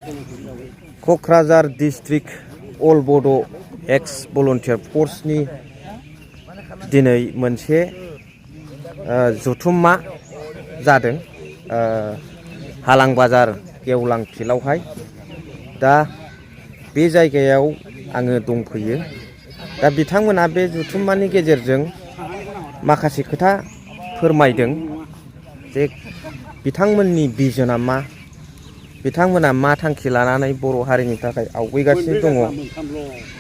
Kokrajhar district अल बड' एक्स volunteer फर्सनि दिनै मोनसे जथुम्मा जादों हालां बाजार गेवलां फिल्डआवहाय। दा बे जायगायाव आङो दंफैयो। दा बिथांमोना बे जथुम्मानि गेजेरजों माखासे खोथा फोरमायदों जे बिथांमोननि भिजनआ मा, बिथांमोना मा थांखि लानानै बर' हारिनि थाखाय आवगायगासिनो दङ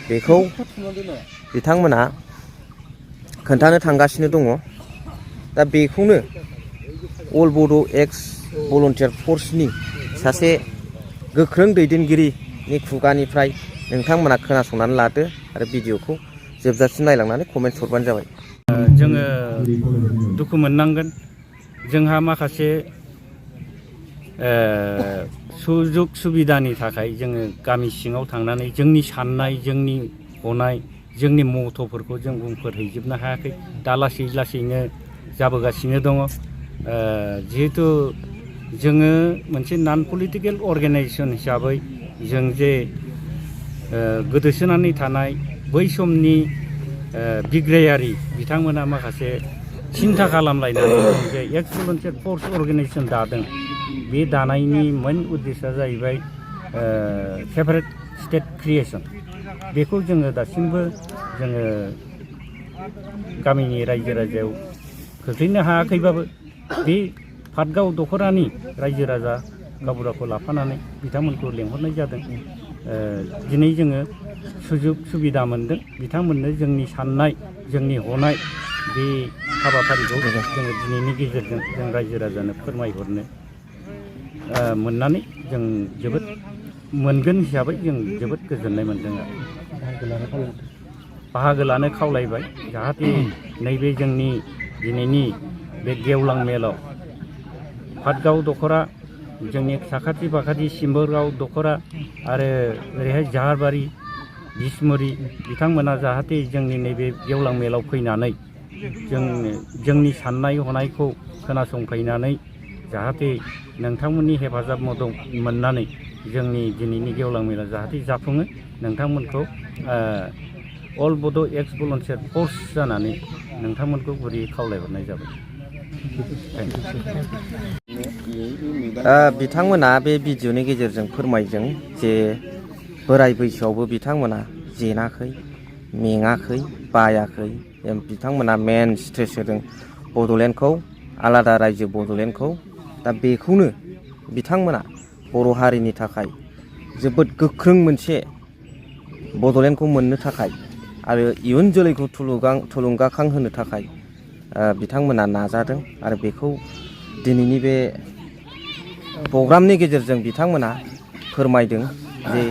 बेखौ बिथांमोना खोन्थानो थांगासिनो दङ। दा बेखौनो अल बड' एक्स भलन्टियार फर्सनि सासे गोख्रों दैदेनगिरिनि खुगानिफ्राय नोंथांमोना खोनासंनानै लादो आरो भिडिअखौ जोबजासिम नायलांनानै कमेन्ट हरबानो जाबाय। जोङो दुखु मोननांगोन, जोंहा माखासे सुजुग सुबिदानि थाखाय जोङो गामि सिङाव थांनानै जोंनि साननाय, जोंनि हनाय, जोंनि मथ'फोरखौ जों बुंफोरहैजोबनो हायाखै। दा लासै लासैनो जाबोगासिनो दङ। जिहेथु जोङो मोनसे नन पलिटिकेल अर्गेनाइजेसन हिसाबै जों जे गोदोसोनानै थानाय बै समनि बिग्रायारि बिथांमोना माखासे सिन्था खालामलायनानै जों जे एक्स भलन्टियार फर्स अर्गेनाइजेसन दादों। बे दानायनि मेन उद्देश्यआ जाहैबाय सेपारेट स्टेट क्रिएसन। बेखौ जोङो दासिमबो जोङो गामिनि रायजो राजायाव खोख्लैनो हायाखैबाबो बे पाटगाव दख'रानि रायजो राजा गावबुराखौ लाफानानै बिथांमोनखौ लेंहरनाय जादों। दिनै जोङो सुजुग सुबिदा मोनदों बिथांमोननो जोंनि साननाय, जोंनि हनाय बे हाबाफारिखौ जोङो दिनैनि गेजेरजों जों रायजो राजानो फोरमायहरनो मोननानै जों जोबोद मोनगोन हिसाबै जों जोबोद गोजोननाय मोनदों आरो बाहागो लानो खावलायबाय। जाहाथे नैबे जोंनि दिनैनि बे गेवलां मेलाव पाटगाव दख'रा, जोंनि साखाथि फाखाथि सिम्बोरगाव दख'रा आरो ओरैहाय जाहारबारि बिसमुरि बिथांमोना जाहाथे जोंनि नैबे गेवलां मेलाव फैनानै जोंनि साननाय हनायखौ खोनासंफैनानै जाहाथे नोंथांमोननि हेफाजाब मदद मोननानै जोंनि दिनैनि गेवलां मेला जाहाथे जाफुङो, नोंथांमोनखौ अल बड' एक्स भलन्टियार फर्स जानानै नोंथांमोनखौ गुरै खावलायहरनाय जाबाय। बिथांमोना बे भिडिअनि गेजेरजों फोरमायदों जे बोराय बैसोआवबो बिथांमोना जेनाखै, मेङाखै, बायाखै। बिथांमोना मेन स्ट्रेस होदों बड'लेण्डखौ, आलादा रायजो बड'लेण्डखौ। दा बेखौनो बिथांमोना बर' हारिनि थाखाय जोबोद गोख्रों मोनसे बड'लेण्डखौ मोननो थाखाय आरो इयुन जोलैखौ थुलुंगाखां होनो थाखाय बिथांमोना नाजादों। आरो बेखौ दिनैनि बे प्रग्रामनि गेजेरजों बिथांमोना फोरमायदों जे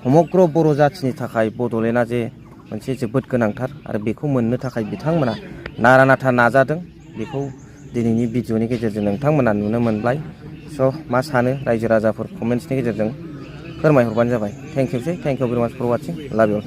समग्र बर' जाथिनि थाखाय बड'लेण्डआ जे मोनसे जोबोद गोनांथार आरो बेखौ मोननो थाखाय बिथांमोना नारा नाथा नाजादों। बेखौ दिनैनि भिडिअनि गेजेरजों नोंथांमोना नुनो मोनबाय। स' मा सानो रायजो राजाफोर कमेन्ट्सनि गेजेरजों फोरमायहरबानो जाबाय। थेंक इउ भेरि माच फर वाचिं। लाभ इउ।